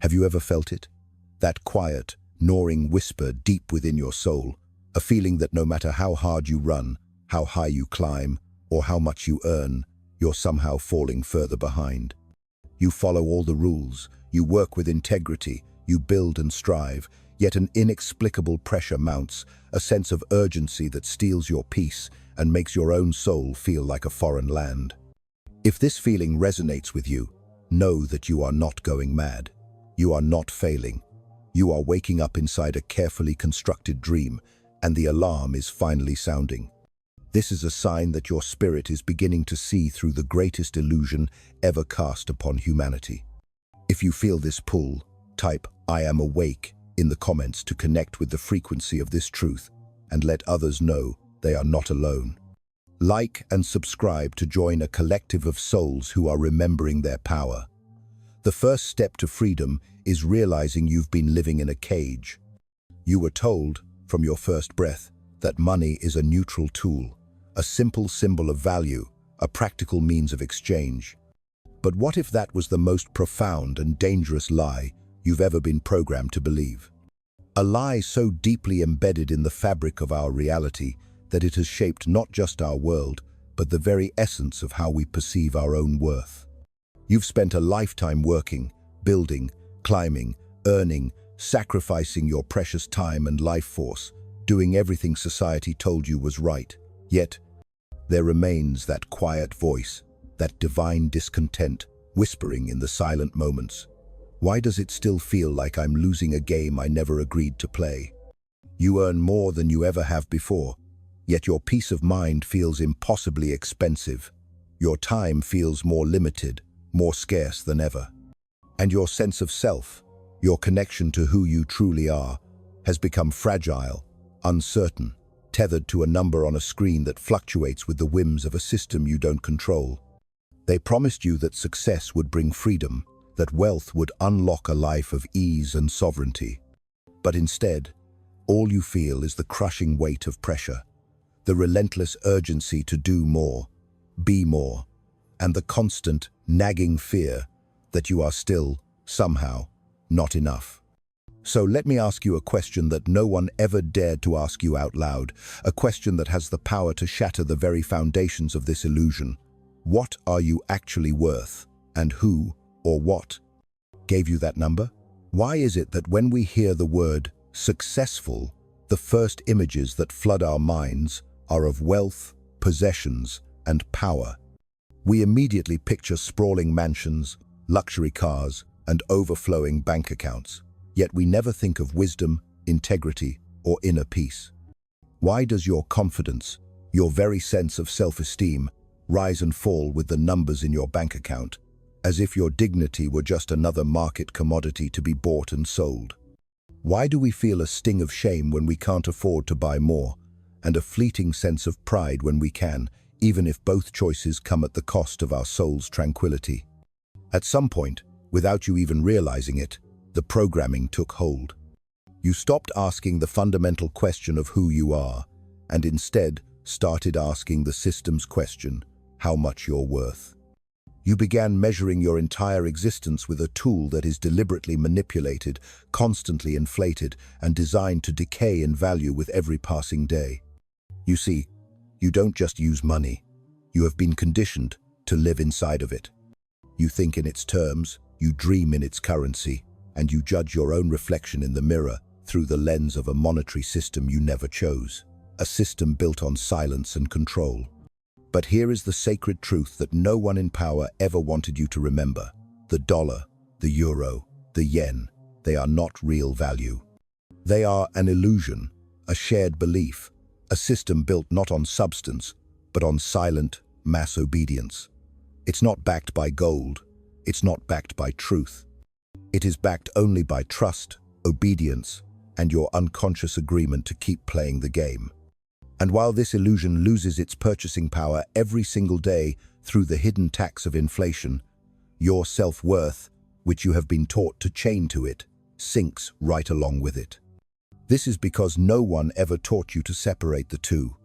Have you ever felt it? That quiet, gnawing whisper deep within your soul, a feeling that no matter how hard you run, how high you climb, or how much you earn, you're somehow falling further behind. You follow all the rules, you work with integrity, you build and strive, yet an inexplicable pressure mounts, a sense of urgency that steals your peace and makes your own soul feel like a foreign land. If this feeling resonates with you, know that you are not going mad. You are not failing. You are waking up inside a carefully constructed dream, and the alarm is finally sounding. This is a sign that your spirit is beginning to see through the greatest illusion ever cast upon humanity. If you feel this pull, type "I am awake" in the comments to connect with the frequency of this truth and let others know they are not alone. Like and subscribe to join a collective of souls who are remembering their power. The first step to freedom is realizing you've been living in a cage. You were told, from your first breath, that money is a neutral tool, a simple symbol of value, a practical means of exchange. But what if that was the most profound and dangerous lie you've ever been programmed to believe? A lie so deeply embedded in the fabric of our reality that it has shaped not just our world, but the very essence of how we perceive our own worth. You've spent a lifetime working, building, climbing, earning, sacrificing your precious time and life force, doing everything society told you was right. Yet, there remains that quiet voice, that divine discontent, whispering in the silent moments. Why does it still feel like I'm losing a game I never agreed to play? You earn more than you ever have before, yet your peace of mind feels impossibly expensive. Your time feels more limited, more scarce than ever. And your sense of self, your connection to who you truly are, has become fragile, uncertain, tethered to a number on a screen that fluctuates with the whims of a system you don't control. They promised you that success would bring freedom, that wealth would unlock a life of ease and sovereignty. But instead, all you feel is the crushing weight of pressure, the relentless urgency to do more, be more, and the constant, nagging fear that you are still, somehow, not enough. So let me ask you a question that no one ever dared to ask you out loud, a question that has the power to shatter the very foundations of this illusion. What are you actually worth, and who, or what, gave you that number? Why is it that when we hear the word successful, the first images that flood our minds are of wealth, possessions, and power? We immediately picture sprawling mansions, luxury cars, and overflowing bank accounts. Yet we never think of wisdom, integrity, or inner peace. Why does your confidence, your very sense of self-esteem, rise and fall with the numbers in your bank account, as if your dignity were just another market commodity to be bought and sold? Why do we feel a sting of shame when we can't afford to buy more, and a fleeting sense of pride when we can, even if both choices come at the cost of our soul's tranquility? At some point, without you even realizing it, the programming took hold. You stopped asking the fundamental question of who you are, and instead started asking the system's question, how much you're worth. You began measuring your entire existence with a tool that is deliberately manipulated, constantly inflated, and designed to decay in value with every passing day. You see, you don't just use money. You have been conditioned to live inside of it. You think in its terms, you dream in its currency, and you judge your own reflection in the mirror through the lens of a monetary system you never chose, a system built on silence and control. But here is the sacred truth that no one in power ever wanted you to remember. The dollar, the euro, the yen, they are not real value. They are an illusion, a shared belief, a system built not on substance, but on silent mass obedience. It's not backed by gold, it's not backed by truth. It is backed only by trust, obedience, and your unconscious agreement to keep playing the game. And while this illusion loses its purchasing power every single day through the hidden tax of inflation, your self-worth, which you have been taught to chain to it, sinks right along with it. This is because no one ever taught you to separate the two.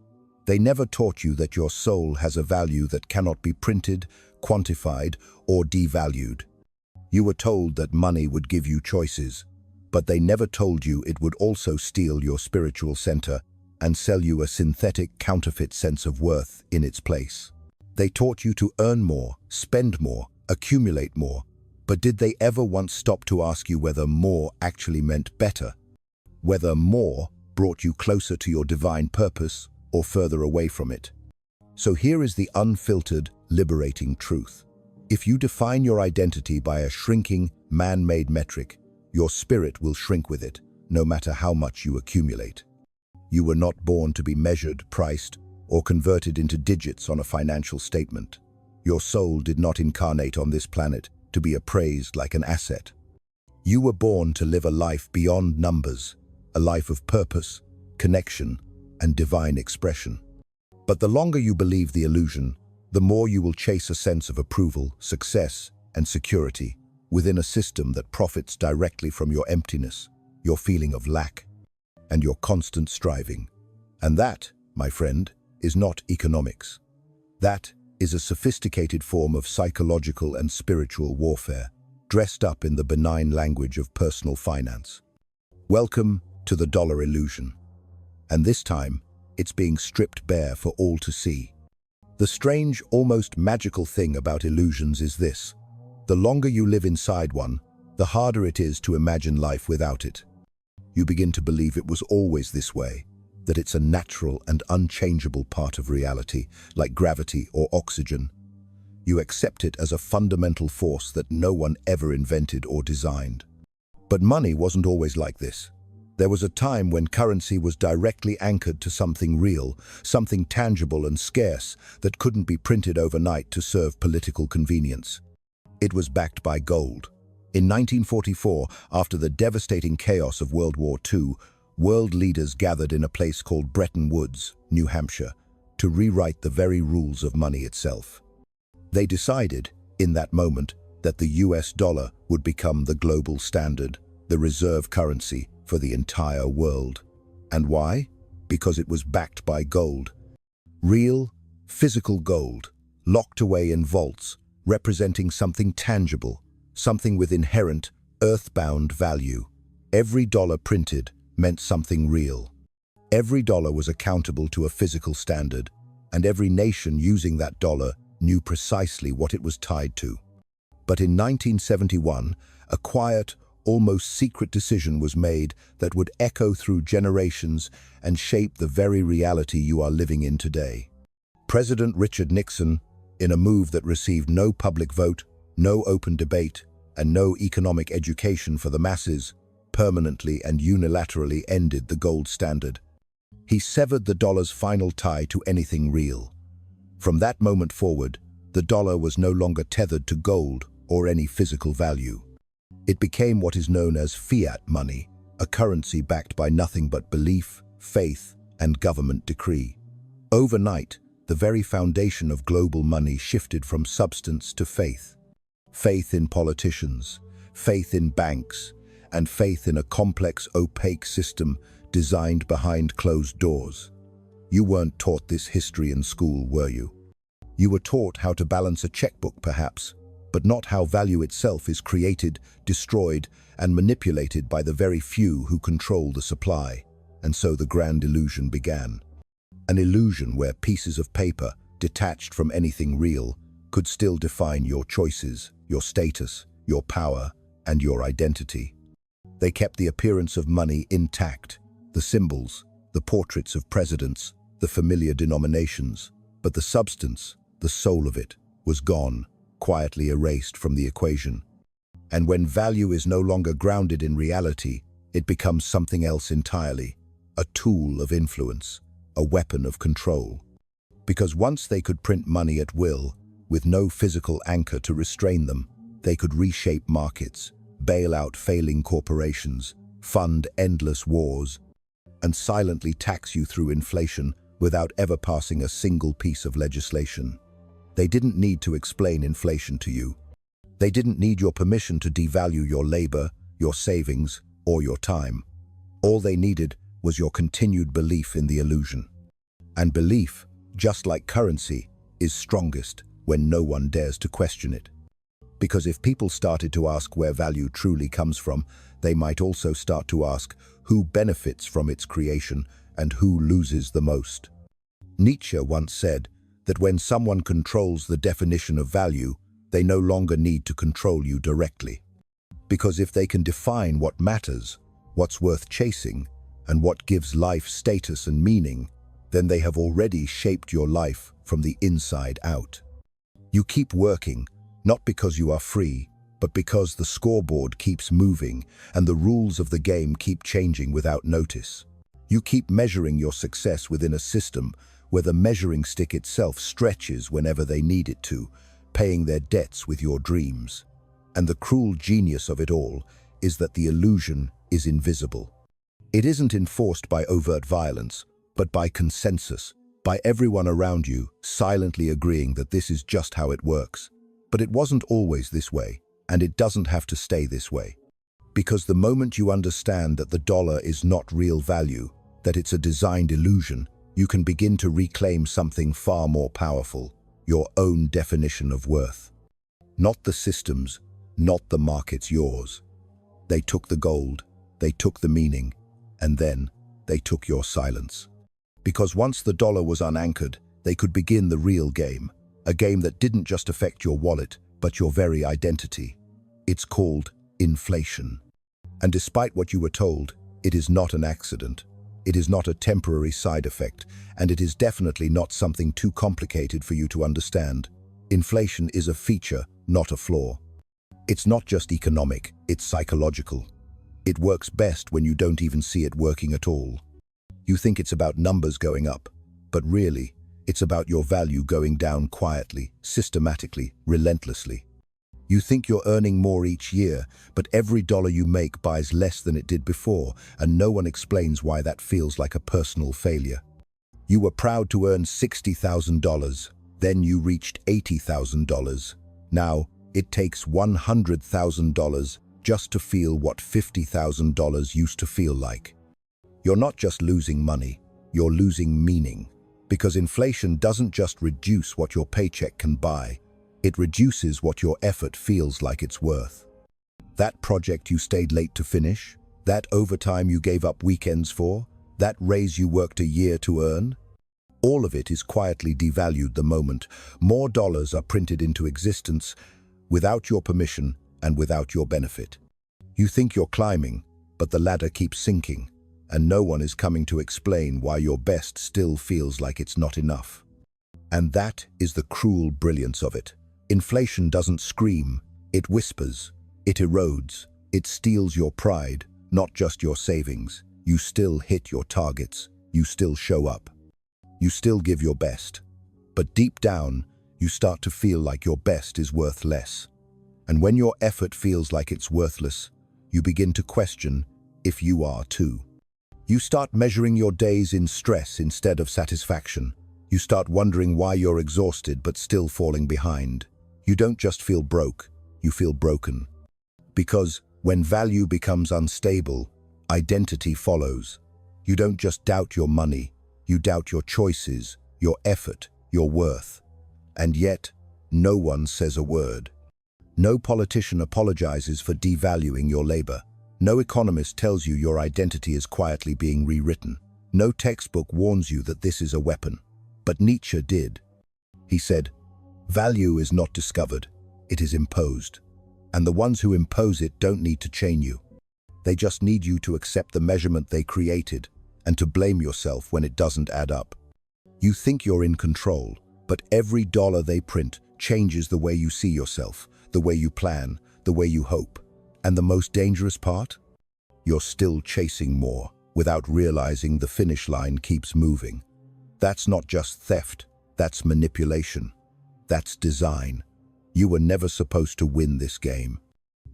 They never taught you that your soul has a value that cannot be printed, quantified, or devalued. You were told that money would give you choices, but they never told you it would also steal your spiritual center and sell you a synthetic, counterfeit sense of worth in its place. They taught you to earn more, spend more, accumulate more, but did they ever once stop to ask you whether more actually meant better? Whether more brought you closer to your divine purpose or further away from it? So here is the unfiltered, liberating truth. If you define your identity by a shrinking, man-made metric, your spirit will shrink with it, no matter how much you accumulate. You were not born to be measured, priced, or converted into digits on a financial statement. Your soul did not incarnate on this planet to be appraised like an asset. You were born to live a life beyond numbers, a life of purpose, connection, and divine expression. But the longer you believe the illusion, the more you will chase a sense of approval, success, and security within a system that profits directly from your emptiness, your feeling of lack, and your constant striving. And that, my friend, is not economics. That is a sophisticated form of psychological and spiritual warfare, dressed up in the benign language of personal finance. Welcome to the dollar illusion. And this time, it's being stripped bare for all to see. The strange, almost magical thing about illusions is this: the longer you live inside one, the harder it is to imagine life without it. You begin to believe it was always this way, that it's a natural and unchangeable part of reality, like gravity or oxygen. You accept it as a fundamental force that no one ever invented or designed. But money wasn't always like this. There was a time when currency was directly anchored to something real, something tangible and scarce that couldn't be printed overnight to serve political convenience. It was backed by gold. In 1944, after the devastating chaos of World War II, world leaders gathered in a place called Bretton Woods, New Hampshire, to rewrite the very rules of money itself. They decided, in that moment, that the US dollar would become the global standard, the reserve currency for the entire world. And why? Because it was backed by gold. Real, physical gold, locked away in vaults, representing something tangible, something with inherent, earthbound value. Every dollar printed meant something real. Every dollar was accountable to a physical standard, and every nation using that dollar knew precisely what it was tied to. But in 1971, a quiet, almost secret decision was made that would echo through generations and shape the very reality you are living in today. President Richard Nixon, in a move that received no public vote, no open debate, and no economic education for the masses, permanently and unilaterally ended the gold standard. He severed the dollar's final tie to anything real. From that moment forward, the dollar was no longer tethered to gold or any physical value. It became what is known as fiat money, a currency backed by nothing but belief, faith, and government decree. Overnight, the very foundation of global money shifted from substance to faith. Faith in politicians, faith in banks, and faith in a complex, opaque system designed behind closed doors. You weren't taught this history in school, were you? You were taught how to balance a checkbook, perhaps, but not how value itself is created, destroyed, and manipulated by the very few who control the supply. And so the grand illusion began. An illusion where pieces of paper, detached from anything real, could still define your choices, your status, your power, and your identity. They kept the appearance of money intact, the symbols, the portraits of presidents, the familiar denominations, but the substance, the soul of it, was gone, quietly erased from the equation. And when value is no longer grounded in reality, it becomes something else entirely, a tool of influence, a weapon of control. Because once they could print money at will, with no physical anchor to restrain them, they could reshape markets, bail out failing corporations, fund endless wars, and silently tax you through inflation without ever passing a single piece of legislation. They didn't need to explain inflation to you. They didn't need your permission to devalue your labor, your savings, or your time. All they needed was your continued belief in the illusion. And belief, just like currency, is strongest when no one dares to question it. Because if people started to ask where value truly comes from, they might also start to ask who benefits from its creation and who loses the most. Nietzsche once said that when someone controls the definition of value, they no longer need to control you directly. Because if they can define what matters, what's worth chasing, and what gives life status and meaning, then they have already shaped your life from the inside out. You keep working, not because you are free, but because the scoreboard keeps moving and the rules of the game keep changing without notice. You keep measuring your success within a system where the measuring stick itself stretches whenever they need it to, paying their debts with your dreams. And the cruel genius of it all is that the illusion is invisible. It isn't enforced by overt violence, but by consensus, by everyone around you silently agreeing that this is just how it works. But it wasn't always this way, and it doesn't have to stay this way. Because the moment you understand that the dollar is not real value, that it's a designed illusion, you can begin to reclaim something far more powerful, your own definition of worth. Not the system's, not the market's, yours. They took the gold, they took the meaning, and then they took your silence. Because once the dollar was unanchored, they could begin the real game, a game that didn't just affect your wallet, but your very identity. It's called inflation. And despite what you were told, it is not an accident. It is not a temporary side effect, and it is definitely not something too complicated for you to understand. Inflation is a feature, not a flaw. It's not just economic, it's psychological. It works best when you don't even see it working at all. You think it's about numbers going up, but really, it's about your value going down quietly, systematically, relentlessly. You think you're earning more each year, but every dollar you make buys less than it did before, and no one explains why that feels like a personal failure. You were proud to earn $60,000, then you reached $80,000. Now, it takes $100,000 just to feel what $50,000 used to feel like. You're not just losing money, you're losing meaning. Because inflation doesn't just reduce what your paycheck can buy, it reduces what your effort feels like it's worth. That project you stayed late to finish, that overtime you gave up weekends for, that raise you worked a year to earn, all of it is quietly devalued the moment more dollars are printed into existence without your permission and without your benefit. You think you're climbing, but the ladder keeps sinking, and no one is coming to explain why your best still feels like it's not enough. And that is the cruel brilliance of it. Inflation doesn't scream, it whispers, it erodes, it steals your pride, not just your savings. You still hit your targets, you still show up, you still give your best. But deep down, you start to feel like your best is worth less. And when your effort feels like it's worthless, you begin to question if you are too. You start measuring your days in stress instead of satisfaction. You start wondering why you're exhausted but still falling behind. You don't just feel broke, you feel broken. Because when value becomes unstable, identity follows. You don't just doubt your money, you doubt your choices, your effort, your worth. And yet, no one says a word. No politician apologizes for devaluing your labor. No economist tells you your identity is quietly being rewritten. No textbook warns you that this is a weapon. But Nietzsche did. He said, "Value is not discovered, it is imposed. And the ones who impose it don't need to chain you. They just need you to accept the measurement they created and to blame yourself when it doesn't add up. You think you're in control, but every dollar they print changes the way you see yourself, the way you plan, the way you hope. And the most dangerous part? You're still chasing more, without realizing the finish line keeps moving. That's not just theft, that's manipulation. That's design. You were never supposed to win this game.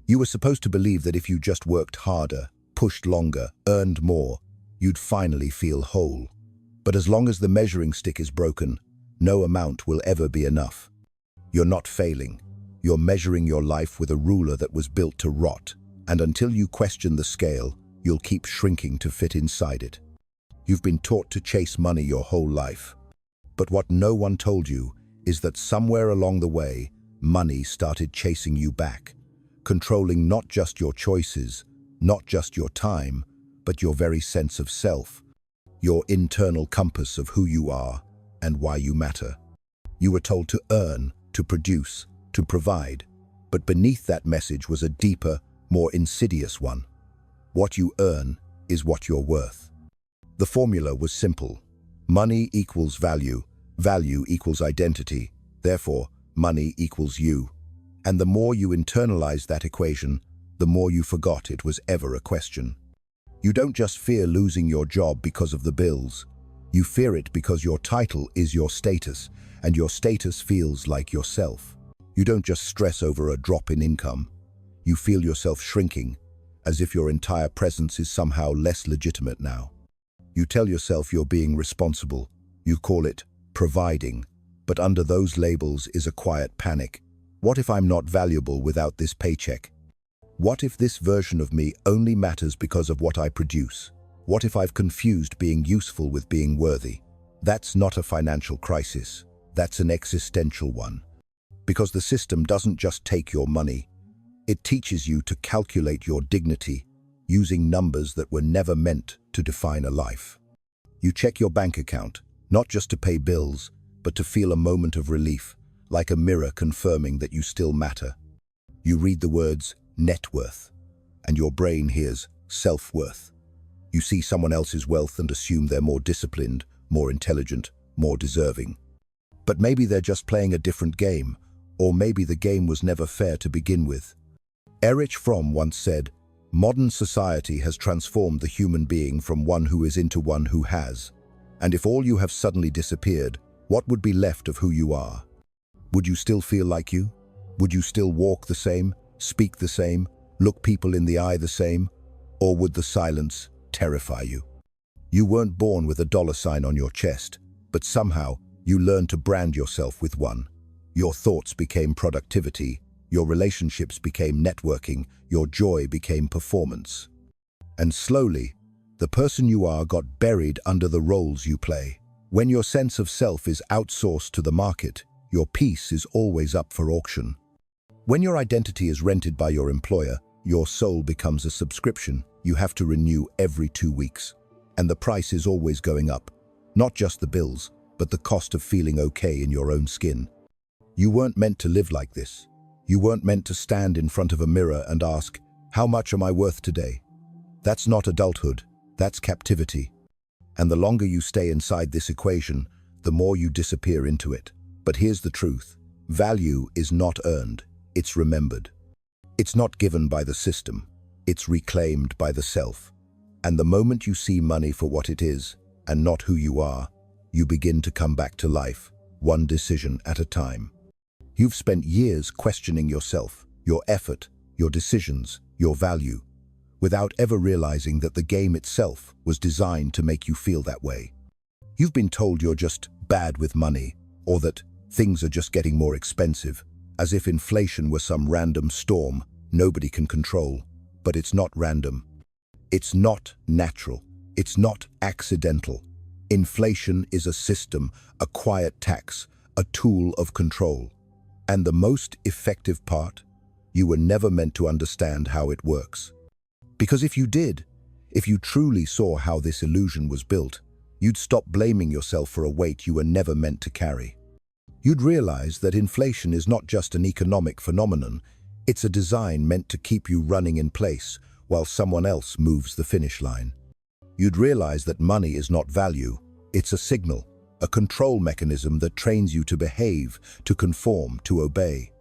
You were supposed to believe that if you just worked harder, pushed longer, earned more, you'd finally feel whole. But as long as the measuring stick is broken, no amount will ever be enough. You're not failing. You're measuring your life with a ruler that was built to rot, and until you question the scale, you'll keep shrinking to fit inside it. You've been taught to chase money your whole life. But what no one told you is that somewhere along the way, money started chasing you back, controlling not just your choices, not just your time, but your very sense of self, your internal compass of who you are and why you matter. You were told to earn, to produce, to provide, but beneath that message was a deeper, more insidious one. What you earn is what you're worth. The formula was simple. Money equals value, value equals identity, therefore, money equals you. And the more you internalized that equation, the more you forgot it was ever a question. You don't just fear losing your job because of the bills. You fear it because your title is your status, and your status feels like yourself. You don't just stress over a drop in income. You feel yourself shrinking, as if your entire presence is somehow less legitimate now. You tell yourself you're being responsible. You call it providing. But under those labels is a quiet panic. What if I'm not valuable without this paycheck? What if this version of me only matters because of what I produce? What if I've confused being useful with being worthy? That's not a financial crisis. That's an existential one. Because the system doesn't just take your money. It teaches you to calculate your dignity using numbers that were never meant to define a life. You check your bank account, not just to pay bills, but to feel a moment of relief, like a mirror confirming that you still matter. You read the words net worth, and your brain hears self-worth. You see someone else's wealth and assume they're more disciplined, more intelligent, more deserving. But maybe they're just playing a different game, or maybe the game was never fair to begin with. Erich Fromm once said, "Modern society has transformed the human being from one who is into one who has. And if all you have suddenly disappeared, what would be left of who you are? Would you still feel like you? Would you still walk the same, speak the same, look people in the eye the same? Or would the silence terrify you? You weren't born with a dollar sign on your chest, but somehow you learned to brand yourself with one. Your thoughts became productivity, your relationships became networking, your joy became performance. And slowly, the person you are got buried under the roles you play. When your sense of self is outsourced to the market, your peace is always up for auction. When your identity is rented by your employer, your soul becomes a subscription you have to renew every 2 weeks. And the price is always going up. Not just the bills, but the cost of feeling okay in your own skin. You weren't meant to live like this. You weren't meant to stand in front of a mirror and ask, "How much am I worth today?" That's not adulthood, that's captivity. And the longer you stay inside this equation, the more you disappear into it. But here's the truth. Value is not earned, it's remembered. It's not given by the system, it's reclaimed by the self. And the moment you see money for what it is, and not who you are, you begin to come back to life, one decision at a time. You've spent years questioning yourself, your effort, your decisions, your value, without ever realizing that the game itself was designed to make you feel that way. You've been told you're just bad with money, or that things are just getting more expensive, as if inflation were some random storm nobody can control. But it's not random. It's not natural. It's not accidental. Inflation is a system, a quiet tax, a tool of control. And the most effective part, you were never meant to understand how it works. Because if you did, if you truly saw how this illusion was built, you'd stop blaming yourself for a weight you were never meant to carry. You'd realize that inflation is not just an economic phenomenon, it's a design meant to keep you running in place while someone else moves the finish line. You'd realize that money is not value, it's a signal, a control mechanism that trains you to behave, to conform, to obey.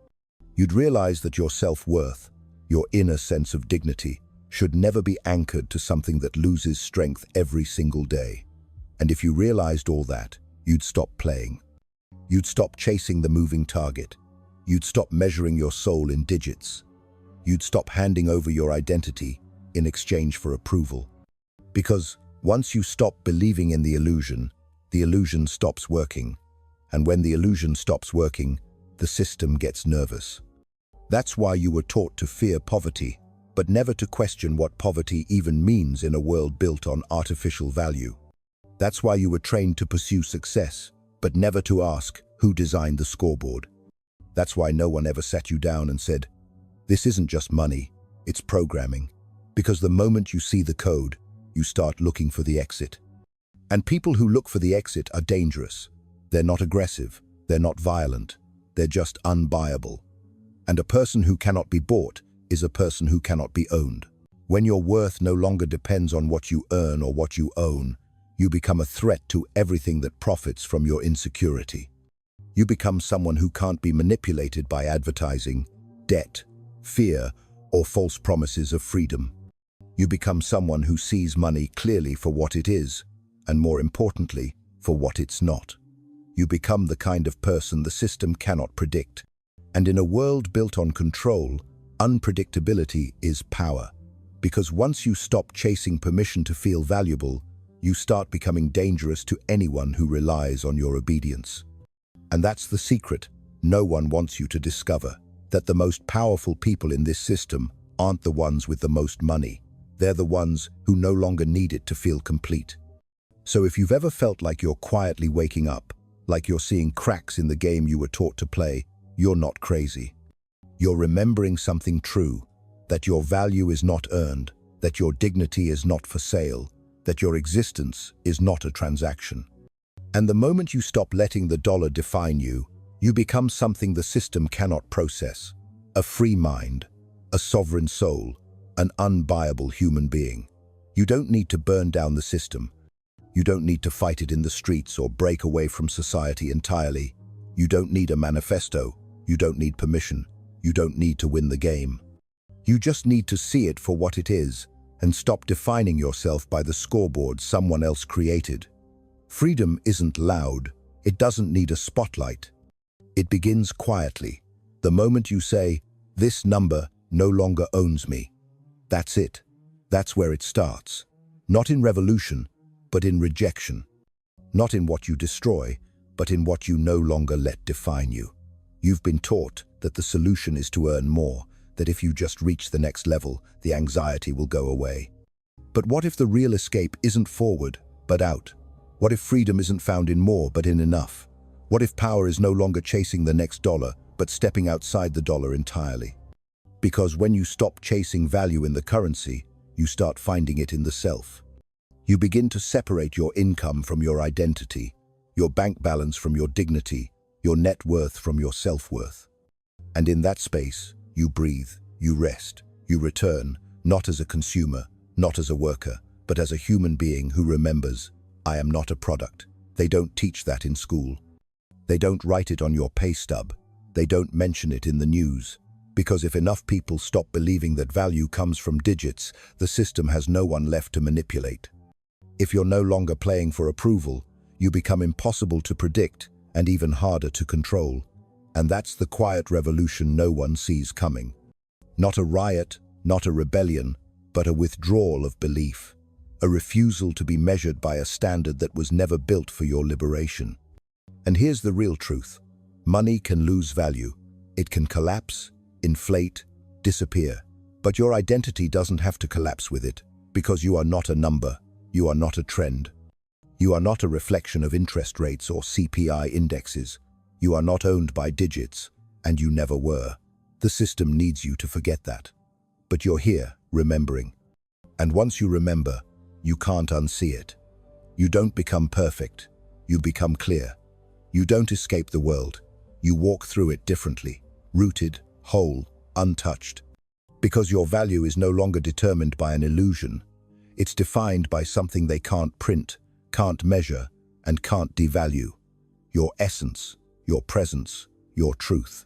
You'd realize that your self-worth, your inner sense of dignity, should never be anchored to something that loses strength every single day. And if you realized all that, you'd stop playing. You'd stop chasing the moving target. You'd stop measuring your soul in digits. You'd stop handing over your identity in exchange for approval. Because once you stop believing in the illusion stops working. And when the illusion stops working, the system gets nervous. That's why you were taught to fear poverty, but never to question what poverty even means in a world built on artificial value. That's why you were trained to pursue success, but never to ask who designed the scoreboard. That's why no one ever sat you down and said, "This isn't just money, it's programming." Because the moment you see the code, you start looking for the exit. And people who look for the exit are dangerous. They're not aggressive, they're not violent, they're just unbuyable. And a person who cannot be bought is a person who cannot be owned. When your worth no longer depends on what you earn or what you own, you become a threat to everything that profits from your insecurity. You become someone who can't be manipulated by advertising, debt, fear, or false promises of freedom. You become someone who sees money clearly for what it is, and more importantly, for what it's not. You become the kind of person the system cannot predict. And in a world built on control, unpredictability is power. Because once you stop chasing permission to feel valuable, you start becoming dangerous to anyone who relies on your obedience. And that's the secret no one wants you to discover, that the most powerful people in this system aren't the ones with the most money. They're the ones who no longer need it to feel complete. So if you've ever felt like you're quietly waking up, like you're seeing cracks in the game you were taught to play, you're not crazy. You're remembering something true, that your value is not earned, that your dignity is not for sale, that your existence is not a transaction. And the moment you stop letting the dollar define you, you become something the system cannot process. A free mind, a sovereign soul, an unbuyable human being. You don't need to burn down the system. You don't need to fight it in the streets or break away from society entirely. You don't need a manifesto. You don't need permission. You don't need to win the game. You just need to see it for what it is and stop defining yourself by the scoreboard someone else created. Freedom isn't loud. It doesn't need a spotlight. It begins quietly. The moment you say, "This number no longer owns me." That's it. That's where it starts. Not in revolution, but in rejection. Not in what you destroy, but in what you no longer let define you. You've been taught that the solution is to earn more, that if you just reach the next level, the anxiety will go away. But what if the real escape isn't forward, but out? What if freedom isn't found in more, but in enough? What if power is no longer chasing the next dollar, but stepping outside the dollar entirely? Because when you stop chasing value in the currency, you start finding it in the self. You begin to separate your income from your identity, your bank balance from your dignity, your net worth from your self-worth. And in that space, you breathe, you rest, you return, not as a consumer, not as a worker, but as a human being who remembers, "I am not a product." They don't teach that in school. They don't write it on your pay stub. They don't mention it in the news. Because if enough people stop believing that value comes from digits, the system has no one left to manipulate. If you're no longer playing for approval, you become impossible to predict and even harder to control. And that's the quiet revolution no one sees coming. Not a riot, not a rebellion, but a withdrawal of belief. A refusal to be measured by a standard that was never built for your liberation. And here's the real truth. Money can lose value. It can collapse, inflate, disappear. But your identity doesn't have to collapse with it, because you are not a number, you are not a trend. You are not a reflection of interest rates or CPI indexes. You are not owned by digits, and you never were. The system needs you to forget that. But you're here, remembering. And once you remember, you can't unsee it. You don't become perfect, you become clear. You don't escape the world, you walk through it differently, rooted, whole, untouched. Because your value is no longer determined by an illusion. It's defined by something they can't print, can't measure, and can't devalue. Your essence, your presence, your truth.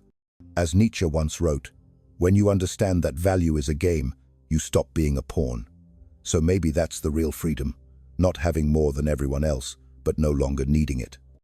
As Nietzsche once wrote, when you understand that value is a game, you stop being a pawn. So maybe that's the real freedom, not having more than everyone else, but no longer needing it.